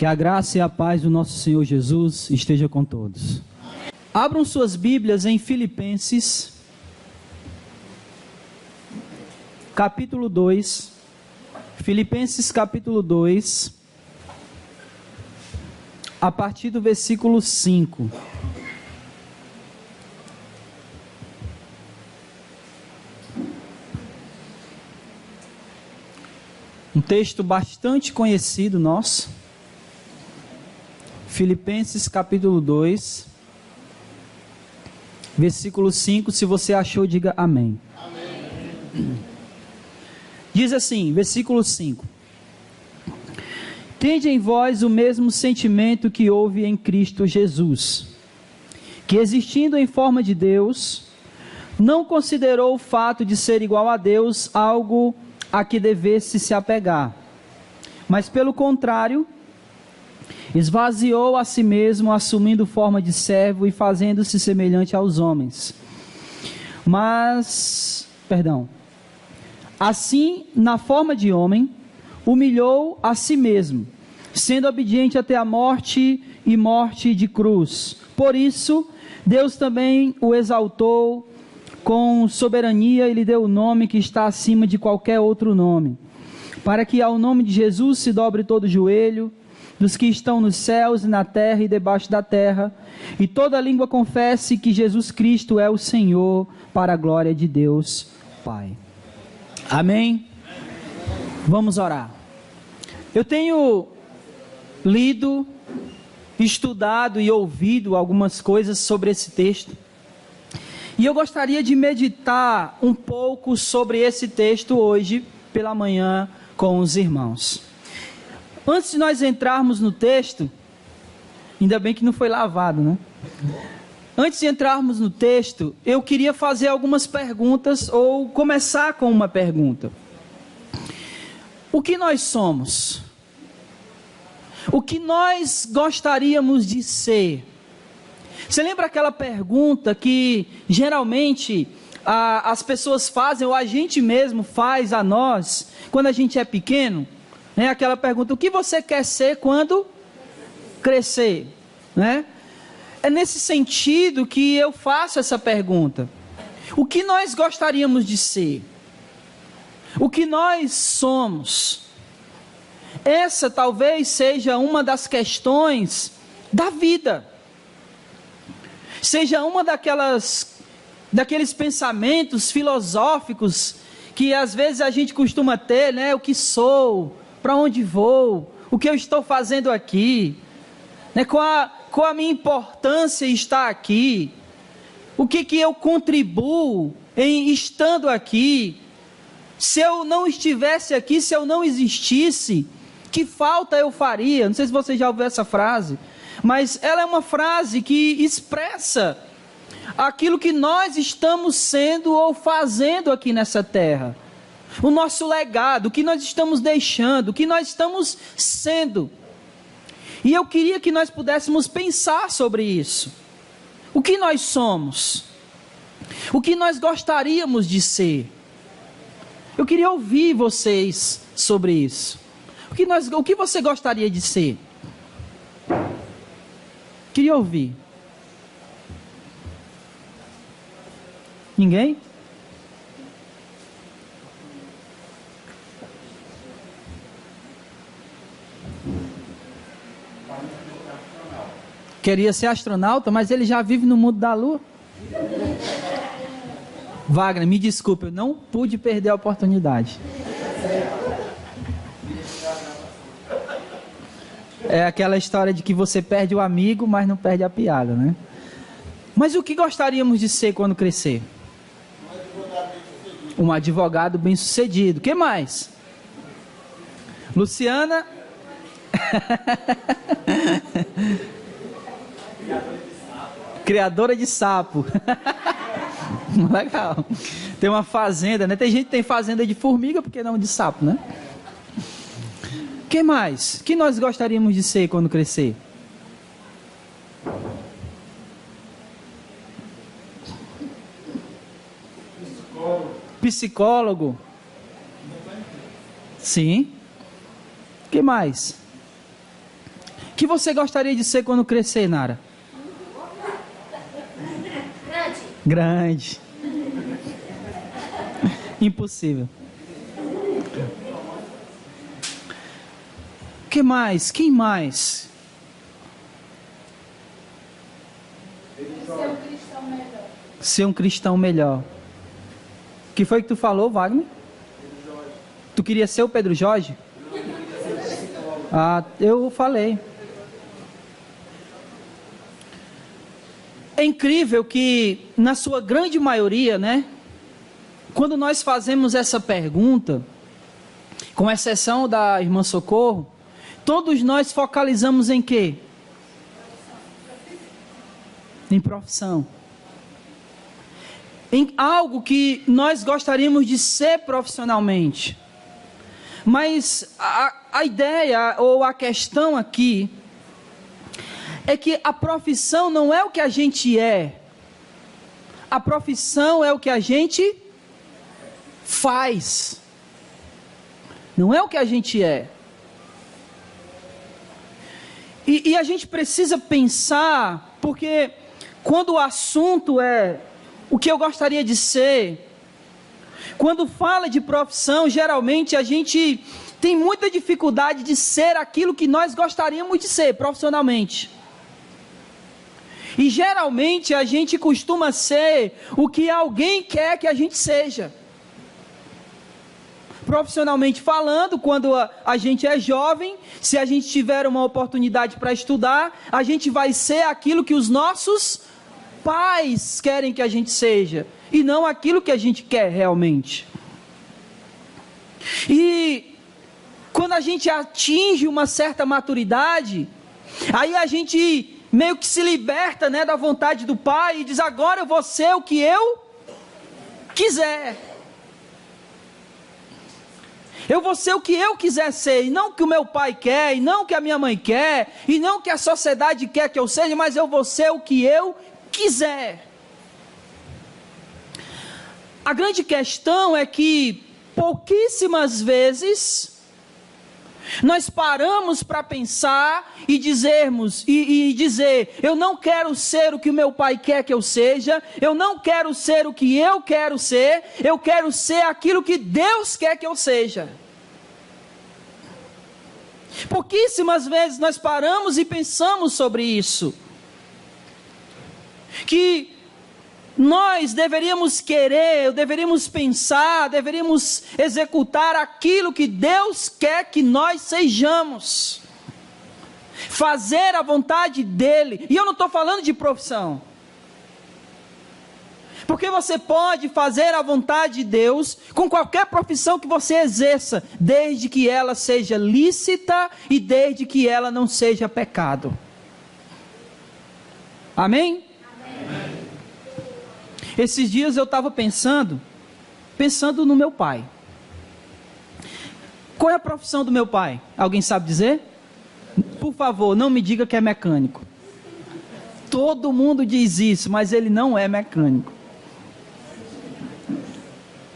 Que a graça e a paz do nosso Senhor Jesus esteja com todos. Abram suas Bíblias em Filipenses, capítulo 2. Filipenses, capítulo 2, a partir do versículo 5. Um texto bastante conhecido nosso. Filipenses capítulo 2, versículo 5. Se você achou, diga amém. Amém. Diz assim, versículo 5. Tende em vós o mesmo sentimento que houve em Cristo Jesus, que existindo em forma de Deus, não considerou o fato de ser igual a Deus algo a que devesse se apegar, mas pelo contrário, esvaziou a si mesmo, assumindo forma de servo e fazendo-se semelhante aos homens. Assim, na forma de homem, humilhou a si mesmo, sendo obediente até a morte e morte de cruz. Por isso, Deus também o exaltou com soberania e lhe deu o nome que está acima de qualquer outro nome, para que ao nome de Jesus se dobre todo o joelho, dos que estão nos céus e na terra e debaixo da terra, e toda língua confesse que Jesus Cristo é o Senhor, para a glória de Deus Pai. Amém? Vamos orar. Eu tenho lido, estudado e ouvido algumas coisas sobre esse texto, e eu gostaria de meditar um pouco sobre esse texto hoje, pela manhã, com os irmãos. Antes de nós entrarmos no texto, ainda bem que não foi lavado, né? Antes de entrarmos no texto, eu queria fazer algumas perguntas, ou começar com uma pergunta. O que nós somos? O que nós gostaríamos de ser? Você lembra aquela pergunta que geralmente as pessoas fazem, ou a gente mesmo faz a nós, quando a gente é pequeno? Né? Aquela pergunta, o que você quer ser quando crescer? Né? É nesse sentido que eu faço essa pergunta. O que nós gostaríamos de ser? O que nós somos? Essa talvez seja uma das questões da vida. Seja uma daqueles pensamentos filosóficos que às vezes a gente costuma ter, né? O que sou, para onde vou, o que eu estou fazendo aqui, né? Qual a minha importância estar aqui, o que eu contribuo em estando aqui, se eu não estivesse aqui, se eu não existisse, que falta eu faria? Não sei se você já ouviu essa frase, mas ela é uma frase que expressa aquilo que nós estamos sendo ou fazendo aqui nessa terra. O nosso legado, o que nós estamos deixando, o que nós estamos sendo. E eu queria que nós pudéssemos pensar sobre isso. O que nós somos? O que nós gostaríamos de ser? Eu queria ouvir vocês sobre isso. O que você gostaria de ser? Queria ouvir. Ninguém? Queria ser astronauta, mas ele já vive no mundo da lua. Wagner, me desculpe, eu não pude perder a oportunidade. É aquela história de que você perde o amigo, mas não perde a piada, né? Mas o que gostaríamos de ser quando crescer? Um advogado bem-sucedido. O que mais? Luciana? Criadora de sapo. Legal. Tem uma fazenda, né? Tem gente que tem fazenda de formiga, por que não de sapo, né? O que mais? O que nós gostaríamos de ser quando crescer? Psicólogo. Sim. O que mais? que você gostaria de ser quando crescer, Nara? Grande. Impossível. Que mais? Quem mais? Ser um cristão melhor. Ser um cristão melhor. O que foi que tu falou, Wagner? Tu queria ser o Pedro Jorge? Ah, eu falei. É incrível que, na sua grande maioria, né? Quando nós fazemos essa pergunta, com exceção da irmã Socorro, todos nós focalizamos em quê? Em profissão. Em algo que nós gostaríamos de ser profissionalmente. Mas a ideia ou a questão aqui é que a profissão não é o que a gente é. A profissão é o que a gente faz. Não é o que a gente é. E a gente precisa pensar, porque quando o assunto é o que eu gostaria de ser, quando fala de profissão, geralmente a gente tem muita dificuldade de ser aquilo que nós gostaríamos de ser profissionalmente. E geralmente a gente costuma ser o que alguém quer que a gente seja. Profissionalmente falando, quando a gente é jovem, se a gente tiver uma oportunidade para estudar, a gente vai ser aquilo que os nossos pais querem que a gente seja, e não aquilo que a gente quer realmente. E quando a gente atinge uma certa maturidade, aí a gente meio que se liberta, né, da vontade do pai e diz: agora eu vou ser o que eu quiser. Eu vou ser o que eu quiser ser, e não o que o meu pai quer, e não o que a minha mãe quer, e não o que a sociedade quer que eu seja, mas eu vou ser o que eu quiser. A grande questão é que pouquíssimas vezes nós paramos para pensar e dizermos, e dizer: eu não quero ser o que o meu pai quer que eu seja, eu não quero ser o que eu quero ser, eu quero ser aquilo que Deus quer que eu seja. Pouquíssimas vezes nós paramos e pensamos sobre isso, que nós deveríamos querer, deveríamos pensar, deveríamos executar aquilo que Deus quer que nós sejamos, fazer a vontade dEle. E eu não estou falando de profissão, porque você pode fazer a vontade de Deus com qualquer profissão que você exerça, desde que ela seja lícita e desde que ela não seja pecado. Amém? Amém. Esses dias eu estava pensando no meu pai. Qual é a profissão do meu pai? Alguém sabe dizer? Por favor, não me diga que é mecânico. Todo mundo diz isso, mas ele não é mecânico.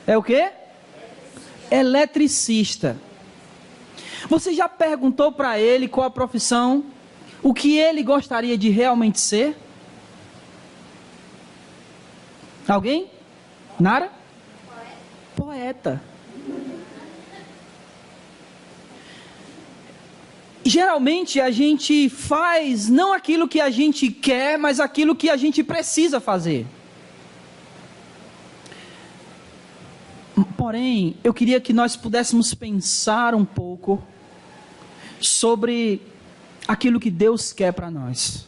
É o quê? Eletricista. Você já perguntou para ele qual a profissão, o que ele gostaria de realmente ser? Alguém? Nara? Poeta. Geralmente a gente faz não aquilo que a gente quer, mas aquilo que a gente precisa fazer. Porém, eu queria que nós pudéssemos pensar um pouco sobre aquilo que Deus quer para nós.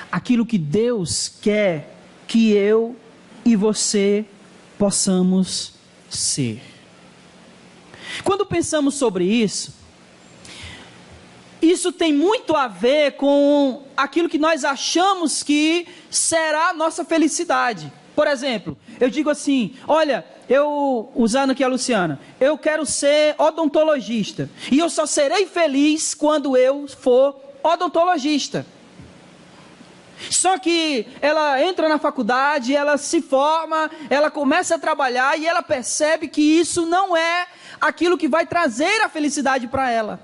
Aquilo que Deus quer que eu e você possamos ser. Quando pensamos sobre isso tem muito a ver com aquilo que nós achamos que será a nossa felicidade. Por exemplo, eu digo assim: olha, usando aqui a Luciana, eu quero ser odontologista, e eu só serei feliz quando eu for odontologista. Só que ela entra na faculdade, ela se forma, ela começa a trabalhar e ela percebe que isso não é aquilo que vai trazer a felicidade para ela.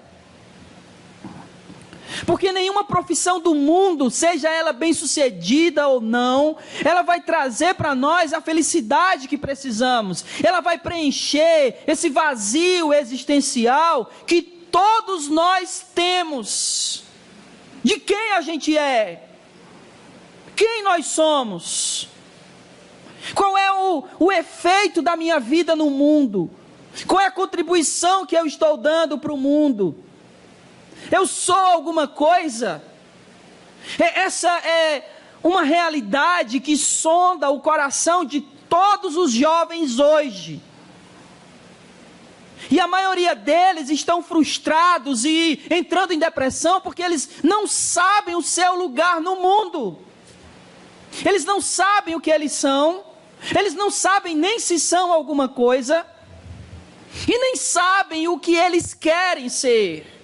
Porque nenhuma profissão do mundo, seja ela bem-sucedida ou não, ela vai trazer para nós a felicidade que precisamos. Ela vai preencher esse vazio existencial que todos nós temos. De quem a gente é? Quem nós somos? Qual é o efeito da minha vida no mundo? Qual é a contribuição que eu estou dando para o mundo? Eu sou alguma coisa? Essa é uma realidade que sonda o coração de todos os jovens hoje. E a maioria deles estão frustrados e entrando em depressão porque eles não sabem o seu lugar no mundo. Eles não sabem o que eles são. Eles não sabem nem se são alguma coisa. E nem sabem o que eles querem ser.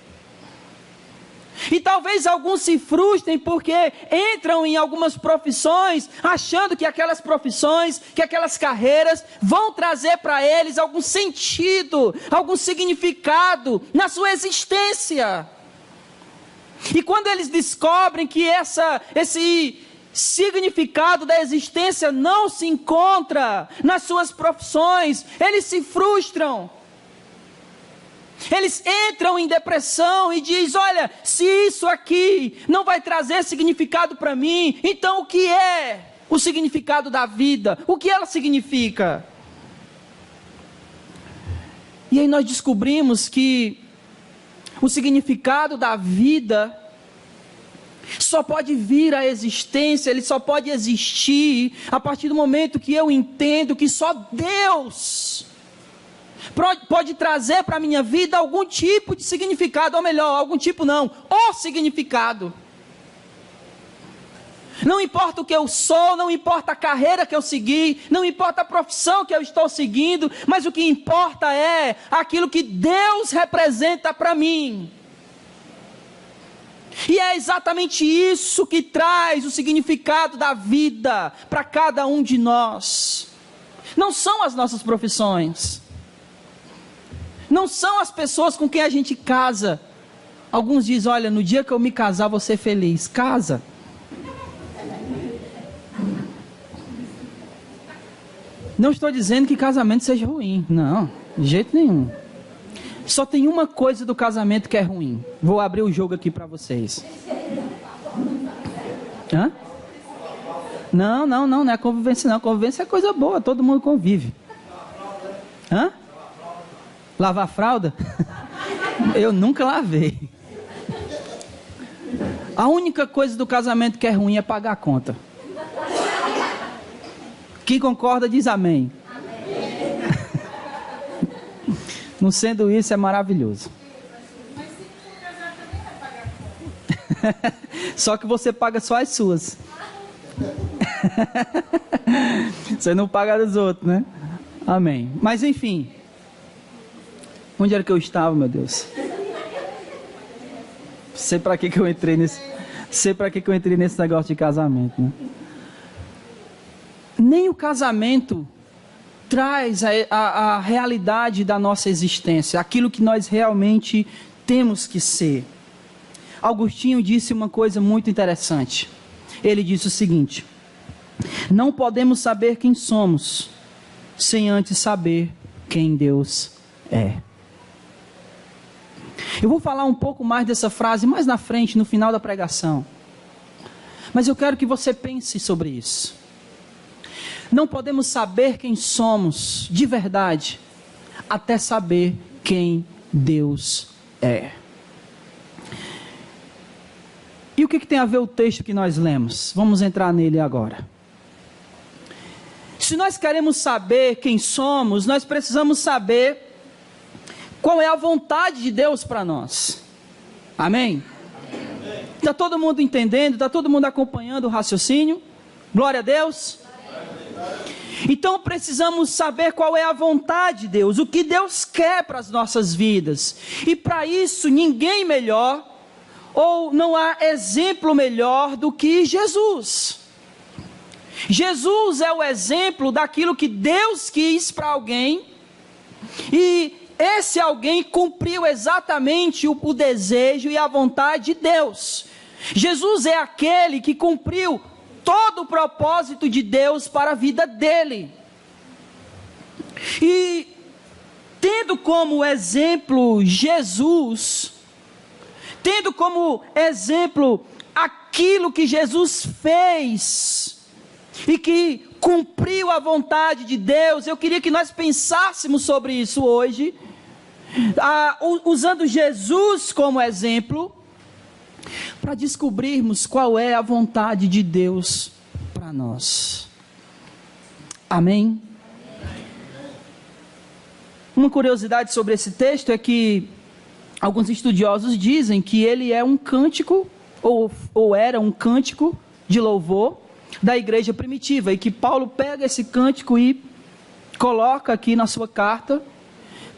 E talvez alguns se frustrem porque entram em algumas profissões, achando que aquelas profissões, que aquelas carreiras vão trazer para eles algum sentido, algum significado na sua existência. E quando eles descobrem que esse significado da existência não se encontra nas suas profissões, eles se frustram. Eles entram em depressão e dizem: olha, se isso aqui não vai trazer significado para mim, então o que é o significado da vida? O que ela significa? E aí nós descobrimos que o significado da vida só pode vir à existência, ele só pode existir a partir do momento que eu entendo que só Deus pode trazer para a minha vida algum tipo de significado, ou melhor, algum tipo não, o significado. Não importa o que eu sou, não importa a carreira que eu segui, não importa a profissão que eu estou seguindo, mas o que importa é aquilo que Deus representa para mim. E é exatamente isso que traz o significado da vida para cada um de nós. Não são as nossas profissões. Não são as pessoas com quem a gente casa. Alguns dizem: olha, no dia que eu me casar vou ser feliz. Casa. Não estou dizendo que casamento seja ruim. Não, de jeito nenhum. Só tem uma coisa do casamento que é ruim. Vou abrir o jogo aqui para vocês. Hã? Não é convivência não. Convivência é coisa boa, todo mundo convive. Hã? Lavar fralda? Eu nunca lavei. A única coisa do casamento que é ruim é pagar a conta. Quem concorda diz amém. Não sendo isso, é maravilhoso. Só que você paga só as suas. Você não paga dos outros, né? Amém. Mas enfim. Onde era que eu estava, meu Deus? Sei para que eu entrei nesse negócio de casamento, né? Nem o casamento traz a realidade da nossa existência, aquilo que nós realmente temos que ser. Agostinho disse uma coisa muito interessante. Ele disse o seguinte: não podemos saber quem somos sem antes saber quem Deus é. Eu vou falar um pouco mais dessa frase mais na frente, no final da pregação. Mas eu quero que você pense sobre isso. Não podemos saber quem somos de verdade até saber quem Deus é. E o que tem a ver o texto que nós lemos? Vamos entrar nele agora. Se nós queremos saber quem somos, nós precisamos saber qual é a vontade de Deus para nós. Amém? Está todo mundo entendendo? Está todo mundo acompanhando o raciocínio? Glória a Deus. Então precisamos saber qual é a vontade de Deus, o que Deus quer para as nossas vidas. E para isso ninguém melhor, ou não há exemplo melhor do que Jesus. Jesus é o exemplo daquilo que Deus quis para alguém. E esse alguém cumpriu exatamente o desejo e a vontade de Deus. Jesus é aquele que cumpriu todo o propósito de Deus para a vida dele. E tendo como exemplo Jesus, tendo como exemplo aquilo que Jesus fez e que cumpriu a vontade de Deus, eu queria que nós pensássemos sobre isso hoje, usando Jesus como exemplo, para descobrirmos qual é a vontade de Deus para nós. Amém? Uma curiosidade sobre esse texto é que alguns estudiosos dizem que ele é um cântico, ou era um cântico de louvor da igreja primitiva, e que Paulo pega esse cântico e coloca aqui na sua carta,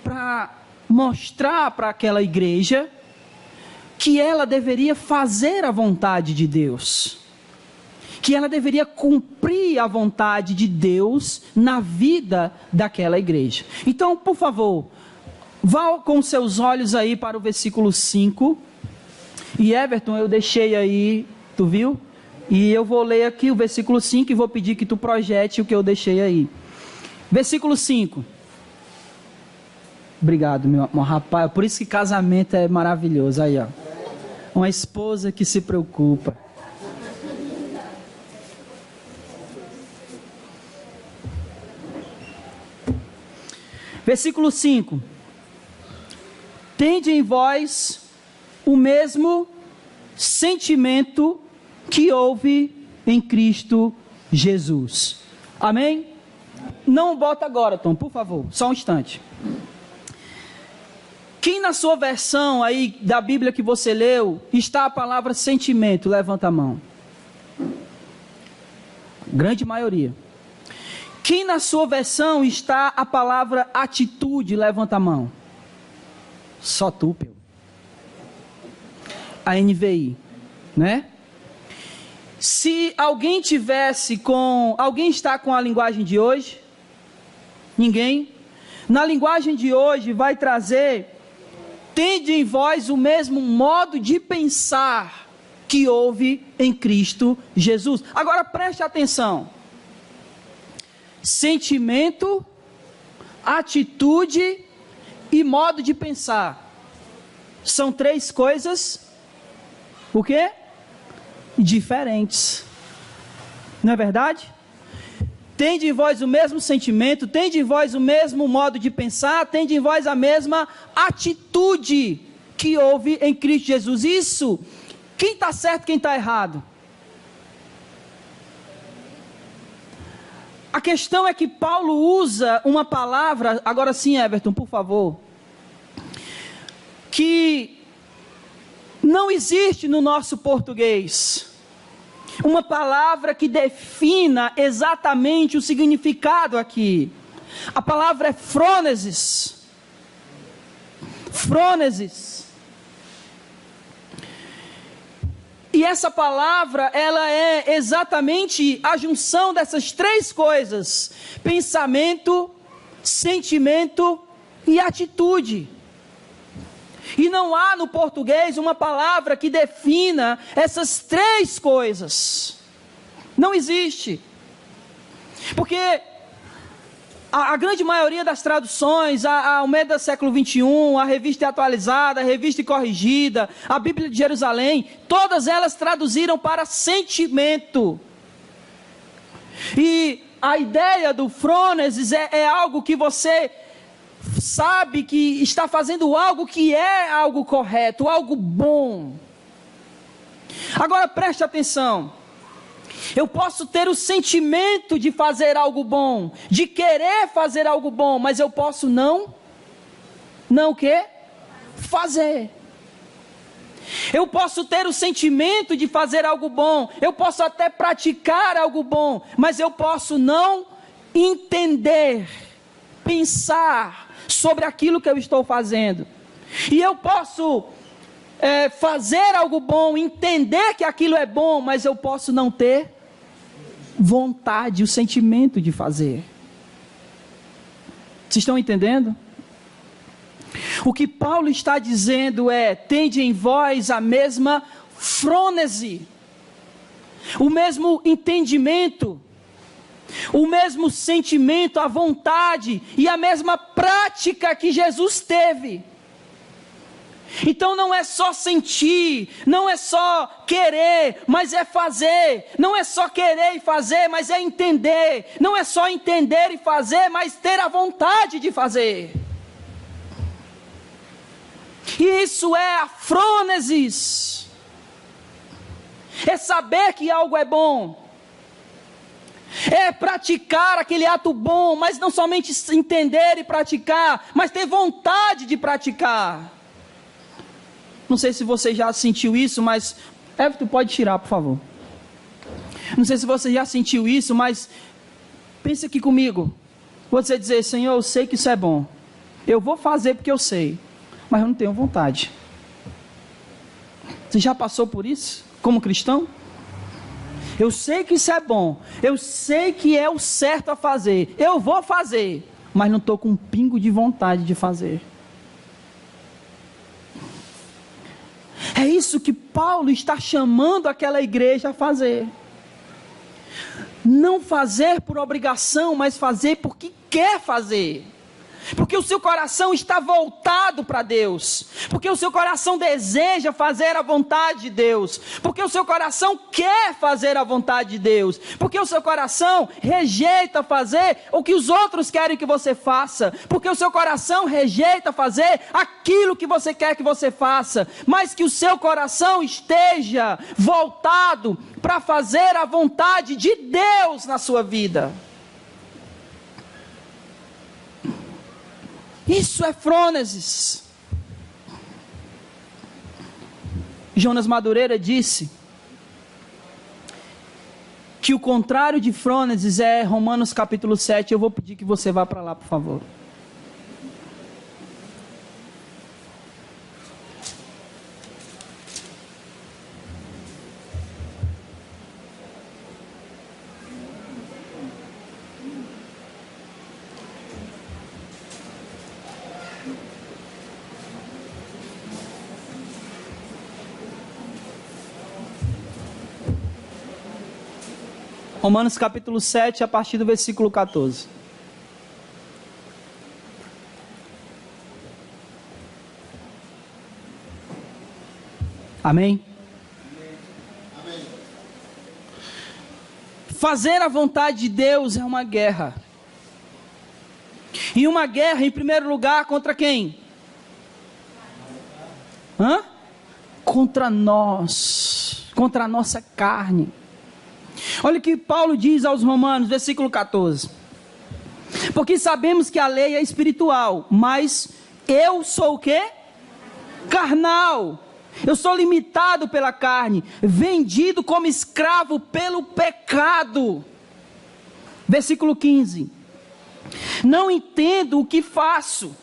para mostrar para aquela igreja que ela deveria fazer a vontade de Deus, que ela deveria cumprir a vontade de Deus na vida daquela igreja. Então, por favor, vá com seus olhos aí para o versículo 5, e Everton, eu deixei aí, tu viu? E eu vou ler aqui o versículo 5 e vou pedir que tu projete o que eu deixei aí. Versículo 5. Obrigado, meu rapaz, por isso que casamento é maravilhoso, aí ó. Uma esposa que se preocupa. Versículo 5. Tende em vós o mesmo sentimento que houve em Cristo Jesus. Amém? Não bota agora, Tom, por favor, só um instante. Quem na sua versão aí da Bíblia que você leu, está a palavra sentimento? Levanta a mão. Grande maioria. Quem na sua versão está a palavra atitude? Levanta a mão. Só tu, Peu. A NVI, né? Se alguém tivesse com... Alguém está com a linguagem de hoje? Ninguém? Na linguagem de hoje vai trazer... Tende em vós o mesmo modo de pensar que houve em Cristo Jesus. Agora preste atenção. Sentimento, atitude e modo de pensar. São três coisas, o quê? Diferentes. Não é verdade? Tende em vós o mesmo sentimento, tende em vós o mesmo modo de pensar, tende em vós a mesma atitude que houve em Cristo Jesus. Isso, quem está certo, quem está errado? A questão é que Paulo usa uma palavra, agora sim, Everton, por favor, que não existe no nosso português. Uma palavra que defina exatamente o significado aqui. A palavra é frônesis. Frônesis. E essa palavra, ela é exatamente a junção dessas três coisas: pensamento, sentimento e atitude. E não há no português uma palavra que defina essas três coisas. Não existe. Porque a grande maioria das traduções, a Almeida século 21, a Revista Atualizada, a Revista Corrigida, a Bíblia de Jerusalém, todas elas traduziram para sentimento. E a ideia do frônesis é algo que você sabe que está fazendo algo que é algo correto, algo bom. Agora preste atenção. Eu posso ter o sentimento de fazer algo bom, de querer fazer algo bom, mas eu posso não o quê? Fazer. Eu posso ter o sentimento de fazer algo bom, eu posso até praticar algo bom, mas eu posso não entender, pensar sobre aquilo que eu estou fazendo. E eu posso fazer algo bom, entender que aquilo é bom, mas eu posso não ter vontade, o sentimento de fazer. Vocês estão entendendo? O que Paulo está dizendo é: tende em vós a mesma frônese, o mesmo entendimento, o mesmo sentimento, a vontade e a mesma prática que Jesus teve. Então não é só sentir, não é só querer, mas é fazer. Não é só querer e fazer, mas é entender. Não é só entender e fazer, mas ter a vontade de fazer. E isso é a frônesis. É saber que algo é bom. É praticar aquele ato bom, mas não somente entender e praticar, mas ter vontade de praticar. Não sei se você já sentiu isso, mas... Everton, pode tirar, por favor. Não sei se você já sentiu isso, mas... pense aqui comigo. Você dizer: Senhor, eu sei que isso é bom. Eu vou fazer porque eu sei, mas eu não tenho vontade. Você já passou por isso, como cristão? Eu sei que isso é bom. Eu sei que é o certo a fazer. Eu vou fazer, mas não estou com um pingo de vontade de fazer. É isso que Paulo está chamando aquela igreja a fazer. Não fazer por obrigação, mas fazer porque quer fazer. Porque o seu coração está voltado para Deus. Porque o seu coração deseja fazer a vontade de Deus. Porque o seu coração quer fazer a vontade de Deus. Porque o seu coração rejeita fazer o que os outros querem que você faça. Porque o seu coração rejeita fazer aquilo que você quer que você faça. Mas que o seu coração esteja voltado para fazer a vontade de Deus na sua vida. Isso é frônesis. Jonas Madureira disse que o contrário de frônesis é Romanos capítulo 7. Eu vou pedir que você vá para lá, por favor. Romanos capítulo 7, a partir do versículo 14. Amém? Amém. Fazer a vontade de Deus é uma guerra. E uma guerra, em primeiro lugar, contra quem? Contra nós, contra a nossa carne. Olha o que Paulo diz aos Romanos, versículo 14. Porque sabemos que a lei é espiritual, mas eu sou o quê? Carnal. Eu sou limitado pela carne, vendido como escravo pelo pecado. Versículo 15. Não entendo o que faço,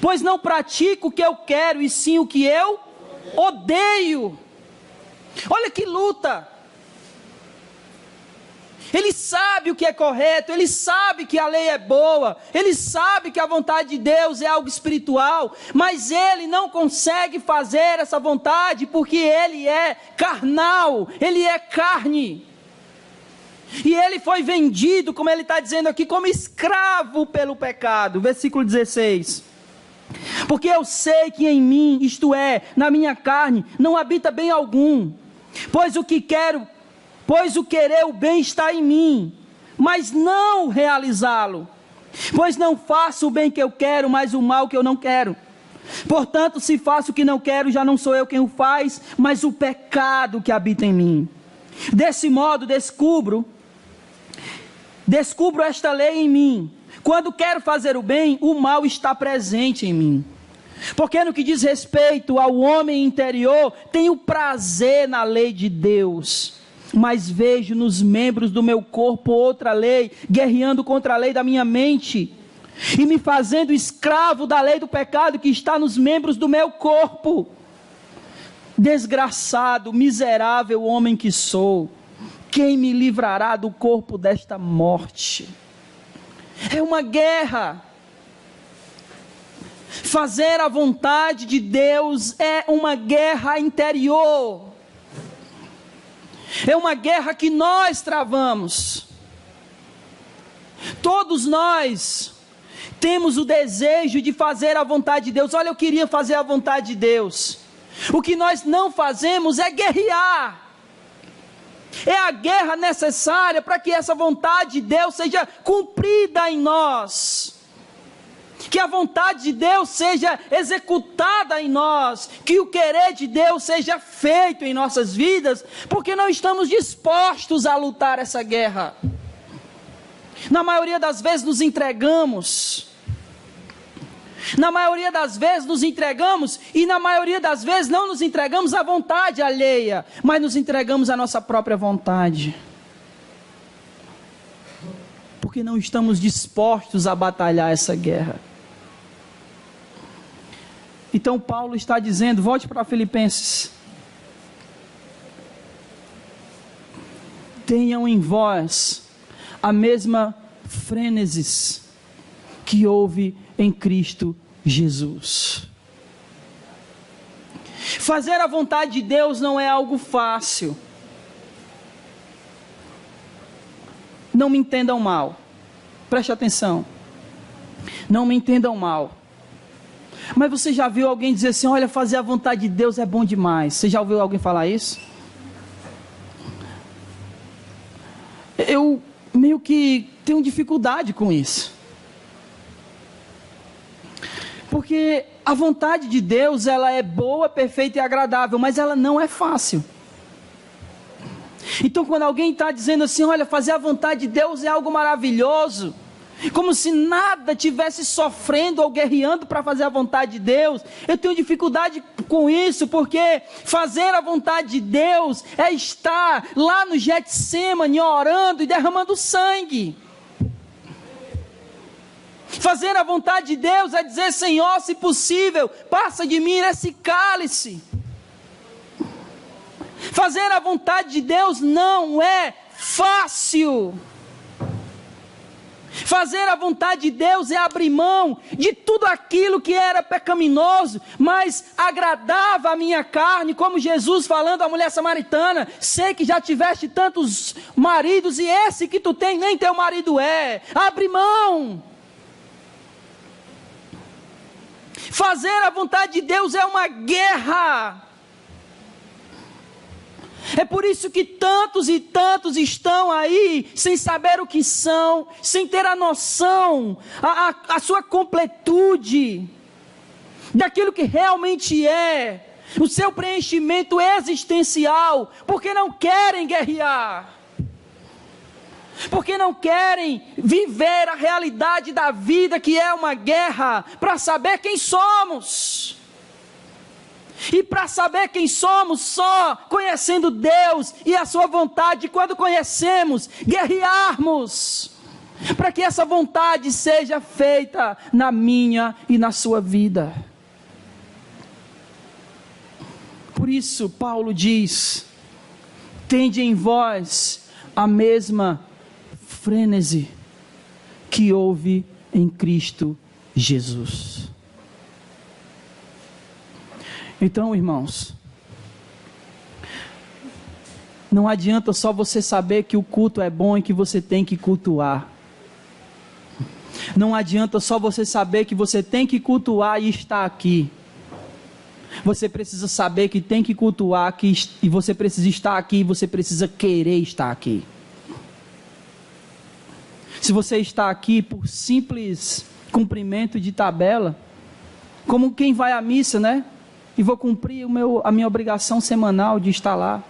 pois não pratico o que eu quero, e sim o que eu odeio. Olha que luta. Ele sabe o que é correto, ele sabe que a lei é boa, ele sabe que a vontade de Deus é algo espiritual, mas ele não consegue fazer essa vontade porque ele é carnal, ele é carne. E ele foi vendido, como ele está dizendo aqui, como escravo pelo pecado. Versículo 16. Porque eu sei que em mim, isto é, na minha carne, não habita bem algum, pois o querer o bem está em mim, mas não realizá-lo. Pois não faço o bem que eu quero, mas o mal que eu não quero. Portanto, se faço o que não quero, já não sou eu quem o faz, mas o pecado que habita em mim. Desse modo descubro esta lei em mim. Quando quero fazer o bem, o mal está presente em mim. Porque no que diz respeito ao homem interior, tenho prazer na lei de Deus, mas vejo nos membros do meu corpo outra lei, guerreando contra a lei da minha mente, e me fazendo escravo da lei do pecado que está nos membros do meu corpo. Desgraçado, miserável homem que sou, quem me livrará do corpo desta morte? É uma guerra. Fazer a vontade de Deus é uma guerra interior. É uma guerra que nós travamos. Todos nós temos o desejo de fazer a vontade de Deus. Olha, eu queria fazer a vontade de Deus. O que nós não fazemos é guerrear. É a guerra necessária para que essa vontade de Deus seja cumprida em nós. Que a vontade de Deus seja executada em nós. Que o querer de Deus seja feito em nossas vidas. Porque não estamos dispostos a lutar essa guerra. Na maioria das vezes nos entregamos. Na maioria das vezes nos entregamos, e na maioria das vezes não nos entregamos à vontade alheia, mas nos entregamos à nossa própria vontade. Porque não estamos dispostos a batalhar essa guerra. Então Paulo está dizendo, volte para Filipenses. Tenham em vós a mesma frênesis que houve em Cristo Jesus. Fazer a vontade de Deus não é algo fácil. Não me entendam mal. Preste atenção. Não me entendam mal. Mas você já viu alguém dizer assim, olha, fazer a vontade de Deus é bom demais. Você já ouviu alguém falar isso? Eu meio que tenho dificuldade com isso. Porque a vontade de Deus, ela é boa, perfeita e agradável, mas ela não é fácil. Então quando alguém está dizendo assim, olha, fazer a vontade de Deus é algo maravilhoso, como se nada tivesse sofrendo ou guerreando para fazer a vontade de Deus, eu tenho dificuldade com isso, porque fazer a vontade de Deus é estar lá no Getsêmani orando e derramando sangue. Fazer a vontade de Deus é dizer, Senhor, se possível, passa de mim esse cálice. Fazer a vontade de Deus não é fácil. Fazer a vontade de Deus é abrir mão de tudo aquilo que era pecaminoso, mas agradava a minha carne, como Jesus falando à mulher samaritana, sei que já tiveste tantos maridos e esse que tu tem nem teu marido é. Abre mão. Fazer a vontade de Deus é uma guerra. É por isso que tantos e tantos estão aí, sem saber o que são, sem ter a noção, a sua completude, daquilo que realmente é, o seu preenchimento existencial, porque não querem guerrear. Porque não querem viver a realidade da vida, que é uma guerra, para saber quem somos. E para saber quem somos, só conhecendo Deus e a sua vontade, quando conhecemos, guerrearmos, para que essa vontade seja feita na minha e na sua vida. Por isso Paulo diz, tende em vós a mesma frênese que houve em Cristo Jesus. Então, irmãos, não adianta só você saber que o culto é bom e que você tem que cultuar. Não adianta só você saber que você tem que cultuar e estar aqui. Você precisa saber que tem que cultuar aqui, e você precisa estar aqui, e você precisa querer estar aqui. Se você está aqui por simples cumprimento de tabela, como quem vai à missa, né? E vou cumprir a minha obrigação semanal de estar lá.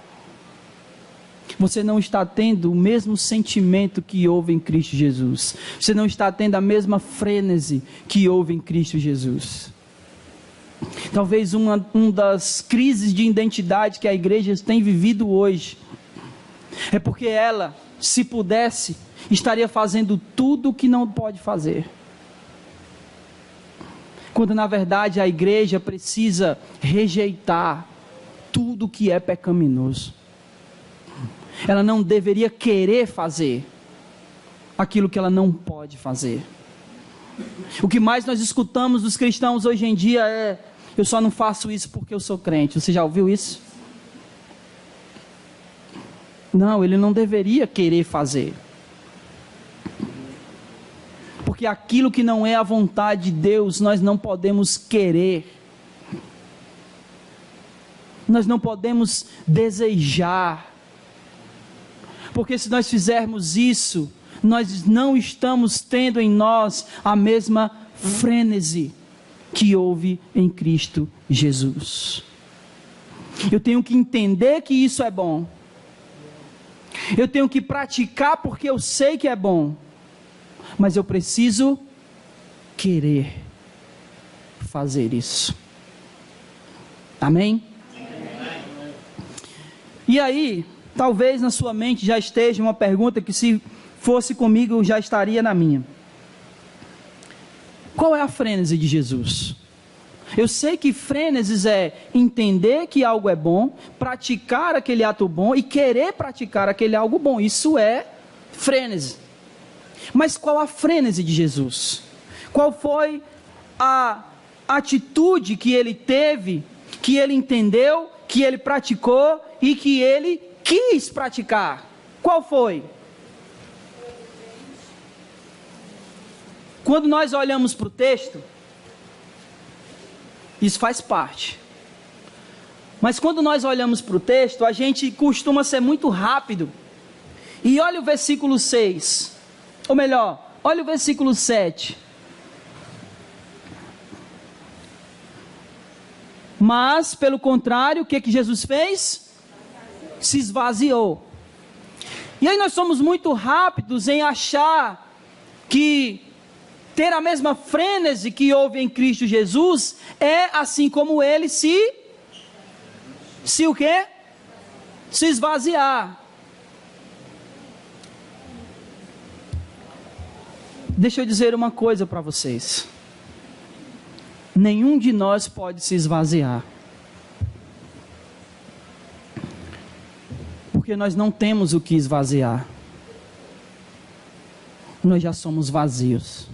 Você não está tendo o mesmo sentimento que houve em Cristo Jesus. Você não está tendo a mesma frênese que houve em Cristo Jesus. Talvez uma das crises de identidade que a igreja tem vivido hoje é porque ela, se pudesse, estaria fazendo tudo o que não pode fazer. Quando na verdade a igreja precisa rejeitar tudo que é pecaminoso. Ela não deveria querer fazer aquilo que ela não pode fazer. O que mais nós escutamos dos cristãos hoje em dia é: eu só não faço isso porque eu sou crente. Você já ouviu isso? Não, ele não deveria querer fazer. Porque aquilo que não é a vontade de Deus, nós não podemos querer. Nós não podemos desejar. Porque se nós fizermos isso, nós não estamos tendo em nós a mesma frênese que houve em Cristo Jesus. Eu tenho que entender que isso é bom. Eu tenho que praticar porque eu sei que é bom. Mas eu preciso querer fazer isso. Amém? E aí, talvez na sua mente já esteja uma pergunta que, se fosse comigo, já estaria na minha. Qual é a frênese de Jesus? Eu sei que frênesis é entender que algo é bom, praticar aquele ato bom e querer praticar aquele algo bom. Isso é frênese. Mas qual a frênese de Jesus? Qual foi a atitude que ele teve, que ele entendeu, que ele praticou e que ele quis praticar? Qual foi? Quando nós olhamos para o texto, isso faz parte. Mas quando nós olhamos para o texto, a gente costuma ser muito rápido. E olha o versículo 6. Ou melhor, olha o versículo 7. Mas, pelo contrário, o que Jesus fez? Se esvaziou. E aí nós somos muito rápidos em achar que ter a mesma frênese que houve em Cristo Jesus é assim como ele se o quê? Se esvaziar. Deixa eu dizer uma coisa para vocês. Nenhum de nós pode se esvaziar. Porque nós não temos o que esvaziar. Nós já somos vazios.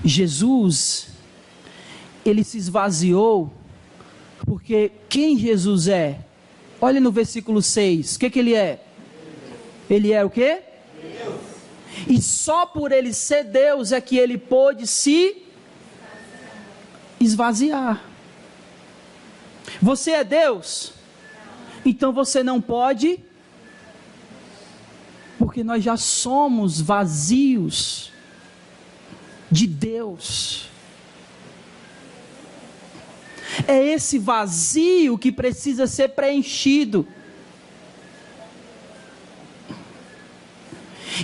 Jesus, ele se esvaziou, porque quem Jesus é? Olha no versículo 6, o que ele é? Ele é o quê? Deus. E só por ele ser Deus é que ele pôde se esvaziar. Você é Deus? Então você não pode, porque nós já somos vazios de Deus. É esse vazio que precisa ser preenchido.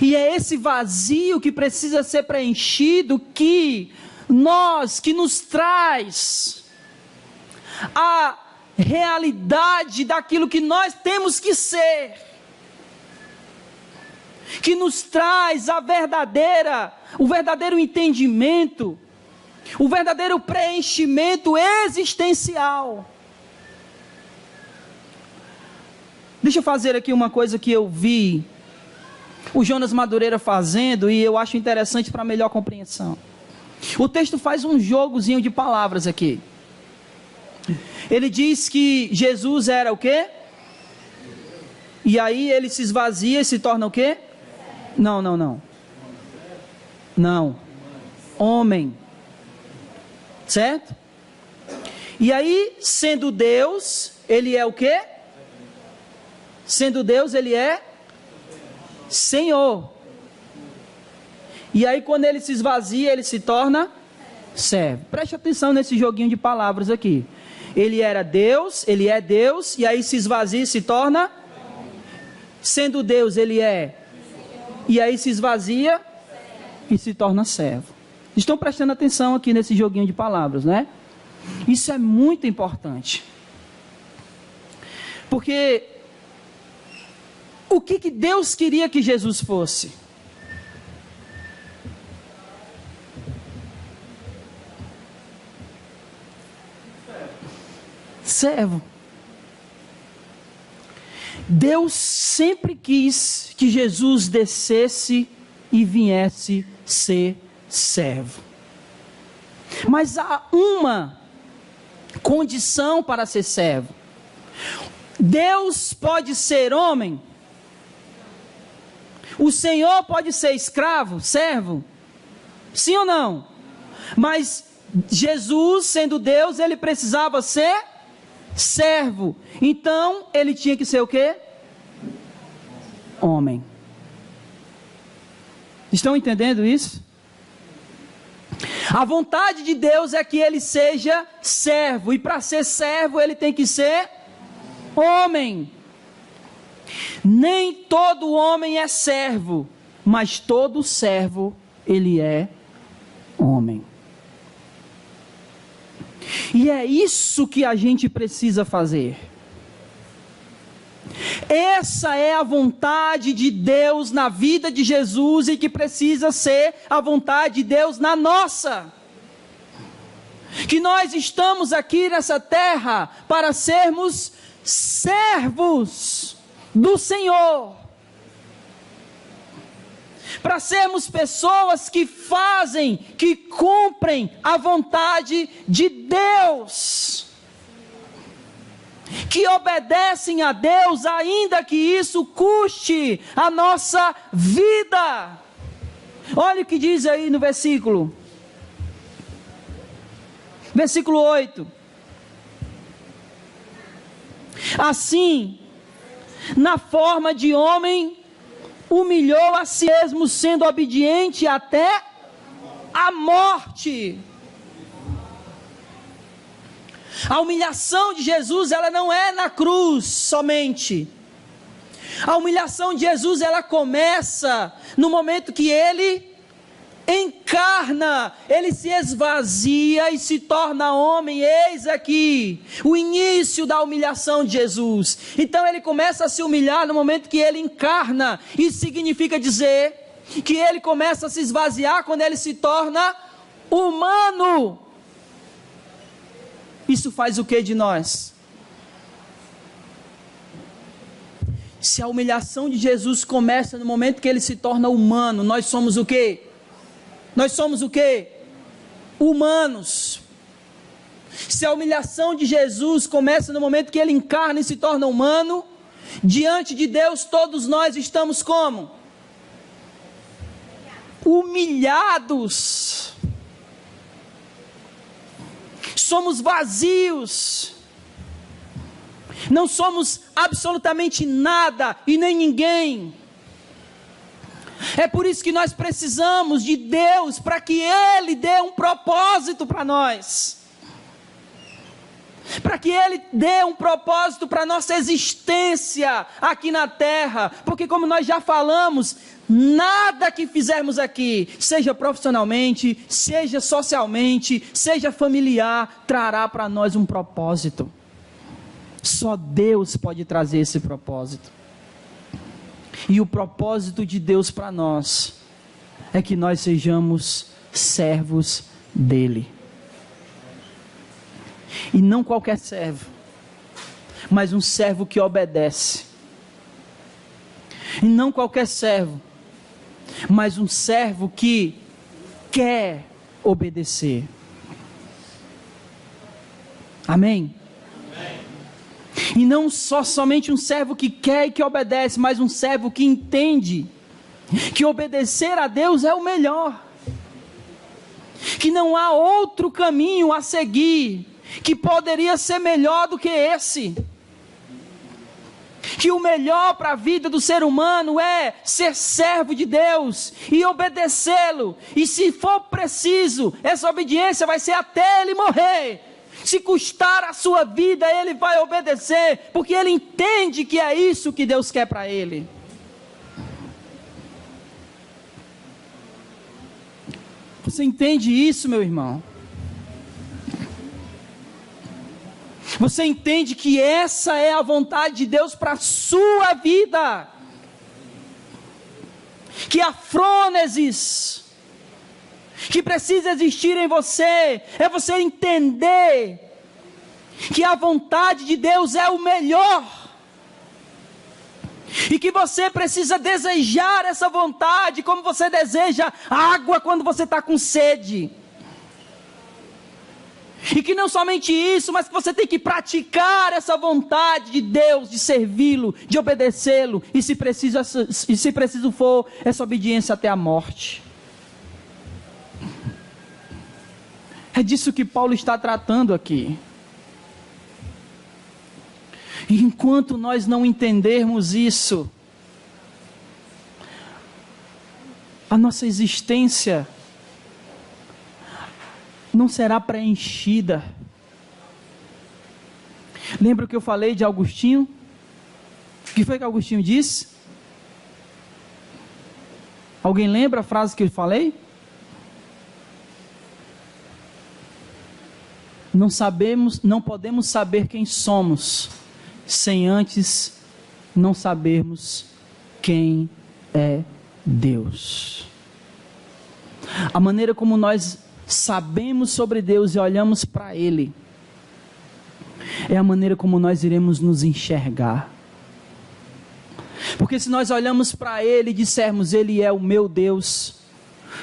E é esse vazio que precisa ser preenchido que nos traz a realidade daquilo que nós temos que ser. Que nos traz o verdadeiro entendimento, o verdadeiro preenchimento existencial. Deixa eu fazer aqui uma coisa que eu vi o Jonas Madureira fazendo e eu acho interessante para melhor compreensão. O texto faz um jogozinho de palavras aqui. Ele diz que Jesus era o quê? E aí ele se esvazia e se torna o quê? Não. Homem. Certo? E aí, sendo Deus, ele é o quê? Sendo Deus, ele é Senhor. E aí, quando ele se esvazia, ele se torna servo. Preste atenção nesse joguinho de palavras aqui. Ele era Deus, ele é Deus, e aí se esvazia e se torna. Sendo Deus, ele é. E aí se esvazia e se torna servo. Estão prestando atenção aqui nesse joguinho de palavras, né? Isso é muito importante. Porque o que Deus queria que Jesus fosse? Servo. Deus sempre quis que Jesus descesse e viesse ser servo. Mas há uma condição para ser servo. Deus pode ser homem? O Senhor pode ser escravo, servo? Sim ou não? Mas Jesus, sendo Deus, ele precisava ser servo. Então, ele tinha que ser o quê? Homem. Estão entendendo isso? A vontade de Deus é que ele seja servo. E para ser servo, ele tem que ser homem. Nem todo homem é servo, mas todo servo, ele é homem. E é isso que a gente precisa fazer. Essa é a vontade de Deus na vida de Jesus e que precisa ser a vontade de Deus na nossa. Que nós estamos aqui nessa terra para sermos servos do Senhor. Para sermos pessoas que fazem, que cumprem a vontade de Deus. Que obedecem a Deus, ainda que isso custe a nossa vida. Olha o que diz aí no versículo 8. Assim, na forma de homem, humilhou a si mesmo, sendo obediente até a morte. A humilhação de Jesus, ela não é na cruz somente. A humilhação de Jesus, ela começa no momento que ele encarna, ele se esvazia e se torna homem. Eis aqui o início da humilhação de Jesus. Então ele começa a se humilhar no momento que ele encarna. Isso significa dizer que ele começa a se esvaziar quando ele se torna humano. Isso faz o que de nós? Se a humilhação de Jesus começa no momento que ele se torna humano, nós somos o quê? Nós somos o quê? Humanos. Se a humilhação de Jesus começa no momento que ele encarna e se torna humano, diante de Deus todos nós estamos como? Humilhados. Somos vazios. Não somos absolutamente nada e nem ninguém. É por isso que nós precisamos de Deus, para que Ele dê um propósito para nós. Para que Ele dê um propósito para a nossa existência aqui na terra. Porque como nós já falamos, nada que fizermos aqui, seja profissionalmente, seja socialmente, seja familiar, trará para nós um propósito. Só Deus pode trazer esse propósito. E o propósito de Deus para nós é que nós sejamos servos dEle. E não qualquer servo, mas um servo que obedece. E não qualquer servo, mas um servo que quer obedecer. Amém? E não somente um servo que quer e que obedece, mas um servo que entende que obedecer a Deus é o melhor, que não há outro caminho a seguir que poderia ser melhor do que esse, que o melhor para a vida do ser humano é ser servo de Deus e obedecê-lo, e se for preciso, essa obediência vai ser até ele morrer. Se custar a sua vida, ele vai obedecer, porque ele entende que é isso que Deus quer para ele. Você entende isso, meu irmão? Você entende que essa é a vontade de Deus para a sua vida? Que a frônesis que precisa existir em você é você entender que a vontade de Deus é o melhor, E que você precisa desejar essa vontade, como você deseja água quando você está com sede. E que não somente isso, mas que você tem que praticar essa vontade de Deus, de servi-lo, de obedecê-lo. E se preciso for, essa obediência até a morte. É disso que Paulo está tratando aqui. E enquanto nós não entendermos isso, a nossa existência não será preenchida. Lembra o que eu falei de Agostinho? O que foi que Agostinho disse? Alguém lembra a frase que eu falei? Não podemos saber quem somos, sem antes não sabermos quem é Deus. A maneira como nós sabemos sobre Deus e olhamos para Ele, é a maneira como nós iremos nos enxergar. Porque se nós olhamos para Ele e dissermos, Ele é o meu Deus,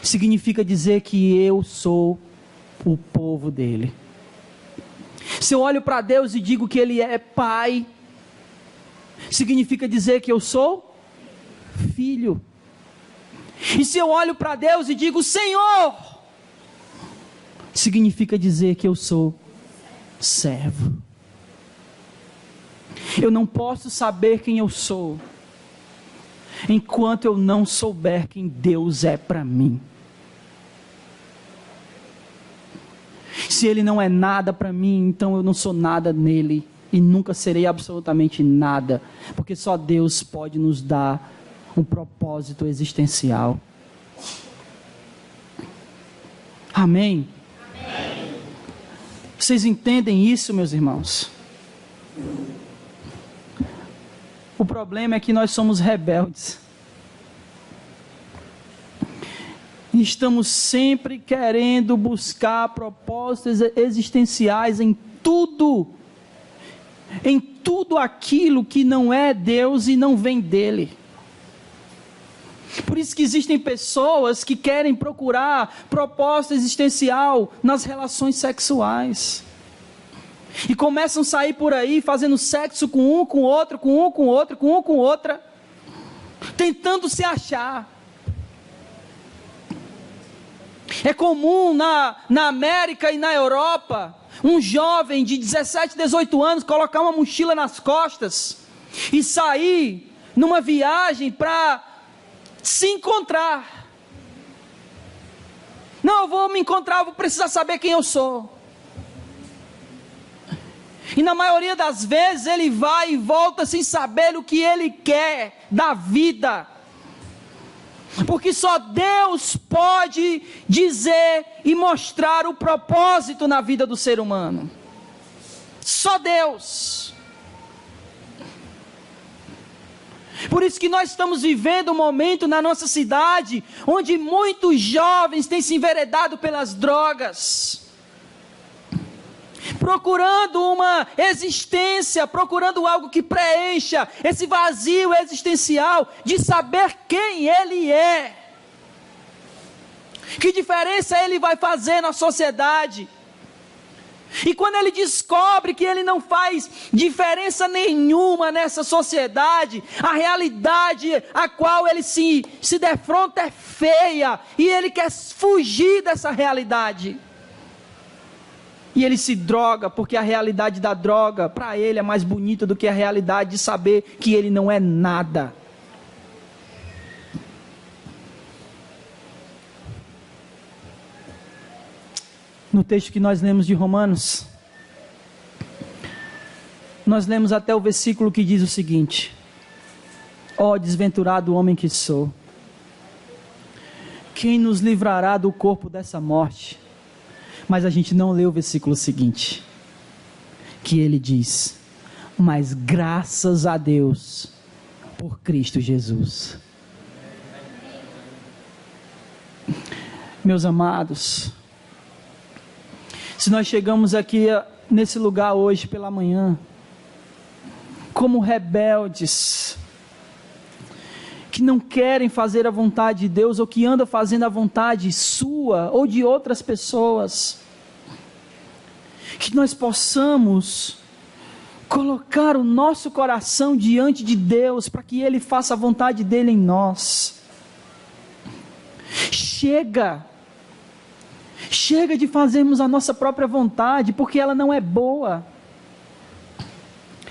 significa dizer que eu sou o povo dEle. Se eu olho para Deus e digo que Ele é Pai, significa dizer que eu sou filho. E se eu olho para Deus e digo Senhor, significa dizer que eu sou servo. Eu não posso saber quem eu sou, enquanto eu não souber quem Deus é para mim. Se Ele não é nada para mim, então eu não sou nada nele, e nunca serei absolutamente nada, porque só Deus pode nos dar um propósito existencial. Amém? Amém. Vocês entendem isso, meus irmãos? O problema é que nós somos rebeldes. E estamos sempre querendo buscar propósitos existenciais em tudo aquilo que não é Deus e não vem dele. Por isso que existem pessoas que querem procurar propósito existencial nas relações sexuais. E começam a sair por aí fazendo sexo com um, com outro, com um, com outro, com um, com outra, tentando se achar. É comum na América e na Europa, um jovem de 17, 18 anos colocar uma mochila nas costas e sair numa viagem para se encontrar. Não, eu vou me encontrar, eu vou precisar saber quem eu sou. E na maioria das vezes ele vai e volta sem saber o que ele quer da vida. Porque só Deus pode dizer e mostrar o propósito na vida do ser humano. Só Deus. Por isso que nós estamos vivendo um momento na nossa cidade, onde muitos jovens têm se enveredado pelas drogas, procurando uma existência, procurando algo que preencha esse vazio existencial de saber quem ele é, que diferença ele vai fazer na sociedade. E quando ele descobre que ele não faz diferença nenhuma nessa sociedade, a realidade a qual ele se defronta é feia, e ele quer fugir dessa realidade. E ele se droga, porque a realidade da droga, para ele, é mais bonita do que a realidade de saber que ele não é nada. No texto que nós lemos de Romanos, nós lemos até o versículo que diz o seguinte: ó desventurado homem que sou, quem nos livrará do corpo dessa morte? Mas a gente não lê o versículo seguinte, que ele diz: mas graças a Deus por Cristo Jesus. Meus amados, se nós chegamos aqui nesse lugar hoje pela manhã, como rebeldes, que não querem fazer a vontade de Deus, ou que andam fazendo a vontade sua ou de outras pessoas. Que nós possamos colocar o nosso coração diante de Deus, para que Ele faça a vontade dEle em nós. Chega de fazermos a nossa própria vontade, porque ela não é boa.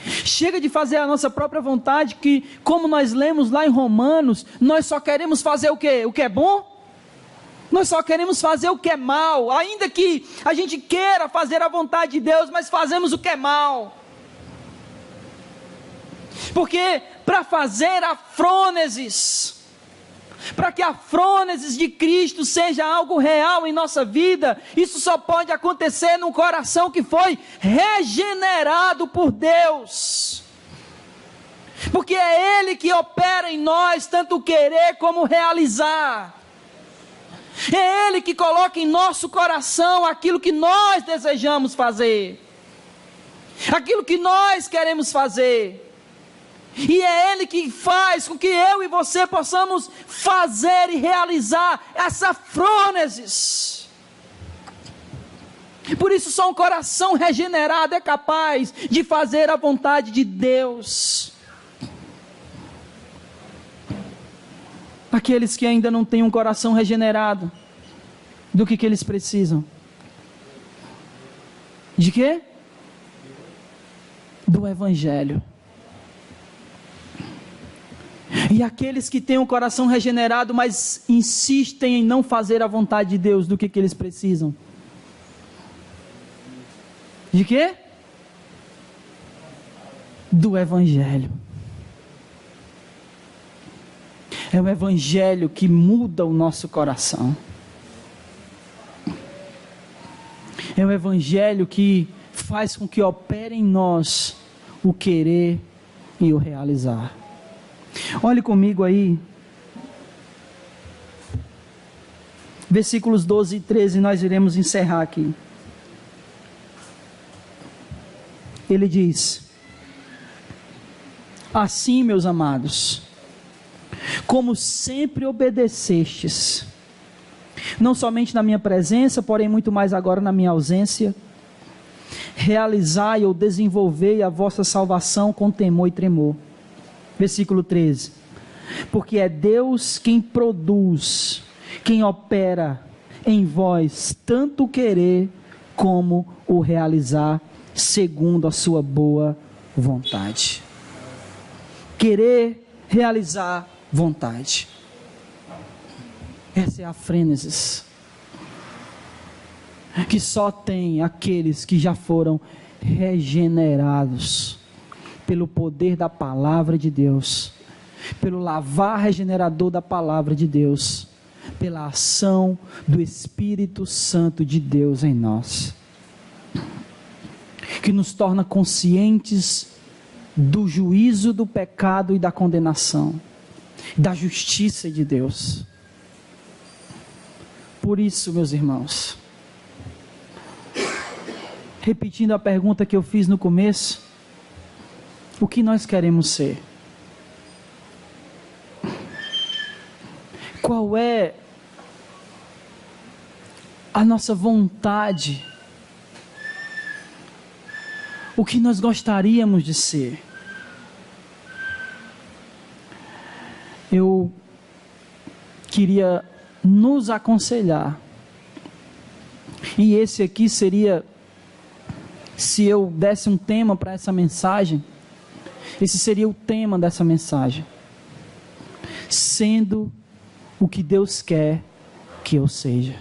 Chega de fazer a nossa própria vontade, que, como nós lemos lá em Romanos, nós só queremos fazer o quê? O que é bom? Nós só queremos fazer o que é mal, ainda que a gente queira fazer a vontade de Deus, mas fazemos o que é mal. Porque para fazer a frônesis, para que a frônesis de Cristo seja algo real em nossa vida, isso só pode acontecer num coração que foi regenerado por Deus. Porque é Ele que opera em nós, tanto o querer como o realizar. É Ele que coloca em nosso coração aquilo que nós desejamos fazer, aquilo que nós queremos fazer. E é Ele que faz com que eu e você possamos fazer e realizar essa frônesis. Por isso só um coração regenerado é capaz de fazer a vontade de Deus. Aqueles que ainda não têm um coração regenerado, do que eles precisam? De quê? Do Evangelho. E aqueles que têm um coração regenerado, mas insistem em não fazer a vontade de Deus, do que eles precisam? De quê? Do Evangelho. É o Evangelho que muda o nosso coração. É o Evangelho que faz com que opere em nós o querer e o realizar. Olhe comigo aí, versículos 12 e 13, nós iremos encerrar aqui. Ele diz: assim, meus amados, como sempre obedecestes, não somente na minha presença, porém muito mais agora na minha ausência, realizai ou desenvolvei a vossa salvação com temor e tremor. Versículo 13, porque é Deus quem produz, quem opera em vós, tanto o querer como o realizar, segundo a sua boa vontade. Querer, realizar, vontade. Essa é a frênesis que só tem aqueles que já foram regenerados pelo poder da palavra de Deus, pelo lavar regenerador da palavra de Deus, pela ação do Espírito Santo de Deus em nós, que nos torna conscientes do juízo do pecado e da condenação, da justiça de Deus. Por isso, meus irmãos, repetindo a pergunta que eu fiz no começo, o que nós queremos ser? Qual é a nossa vontade? O que nós gostaríamos de ser? Eu queria nos aconselhar, e esse aqui seria, se eu desse um tema para essa mensagem, esse seria o tema dessa mensagem: sendo o que Deus quer que eu seja.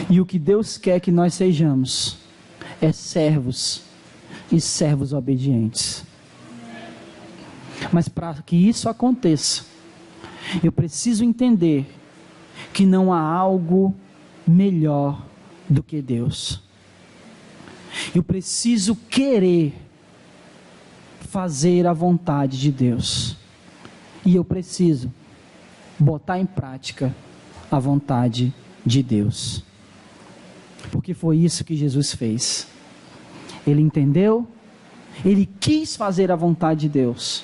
E o que Deus quer que nós sejamos é servos e servos obedientes. Mas para que isso aconteça, eu preciso entender que não há algo melhor do que Deus. Eu preciso querer fazer a vontade de Deus, e eu preciso botar em prática a vontade de Deus, porque foi isso que Jesus fez. Ele entendeu, ele quis fazer a vontade de Deus,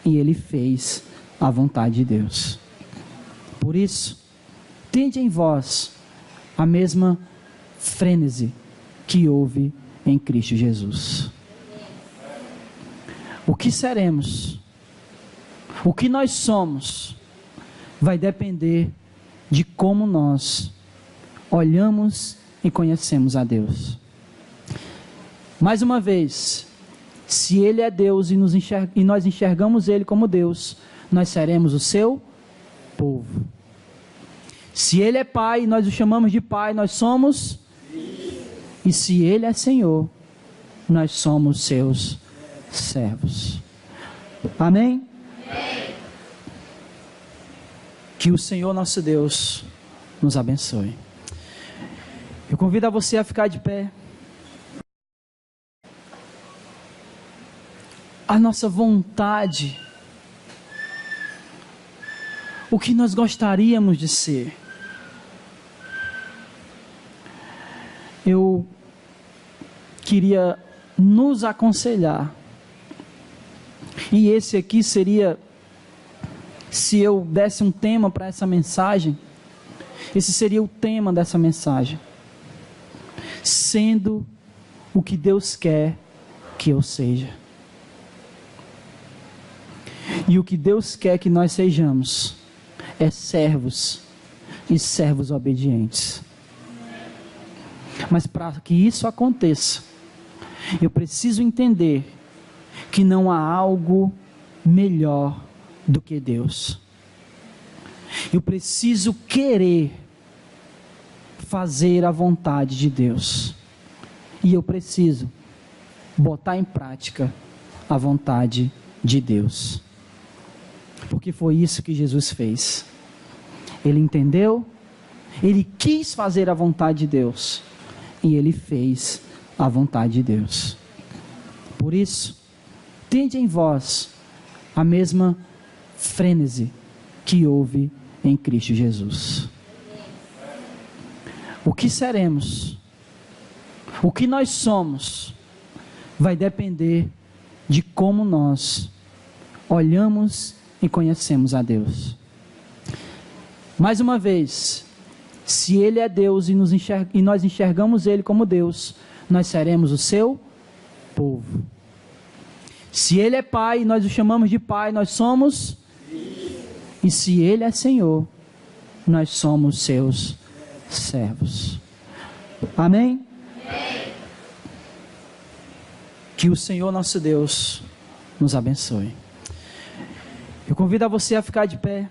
e ele fez a vontade de Deus. Por isso, tende em vós a mesma frênese que houve em Cristo Jesus. O que seremos, o que nós somos, vai depender de como nós olhamos e conhecemos a Deus. Mais uma vez, se Ele é Deus e nós enxergamos Ele como Deus, nós seremos o seu povo. Se Ele é Pai e nós o chamamos de Pai, nós somos. E se Ele é Senhor, nós somos seus servos. Amém? Amém. Que o Senhor nosso Deus nos abençoe. Eu convido a você a ficar de pé. A nossa vontade, o que nós gostaríamos de ser. Eu queria nos aconselhar, e esse aqui seria, se eu desse um tema para essa mensagem, esse seria o tema dessa mensagem: sendo o que Deus quer que eu seja. E o que Deus quer que nós sejamos é servos e servos obedientes. Mas para que isso aconteça, eu preciso entender que não há algo melhor do que Deus. Eu preciso querer fazer a vontade de Deus. E eu preciso botar em prática a vontade de Deus. Porque foi isso que Jesus fez. Ele entendeu, ele quis fazer a vontade de Deus, e ele fez a vontade de Deus. Por isso, tende em vós a mesma frênese que houve em Cristo Jesus. O que seremos, o que nós somos, vai depender de como nós olhamos e conhecemos a Deus. Mais uma vez, se Ele é Deus e nós enxergamos Ele como Deus, nós seremos o seu povo. Se Ele é Pai e nós o chamamos de Pai, nós somos. E se Ele é Senhor, nós somos seus servos. Amém? Amém. Que o Senhor nosso Deus nos abençoe. Eu convido a você a ficar de pé.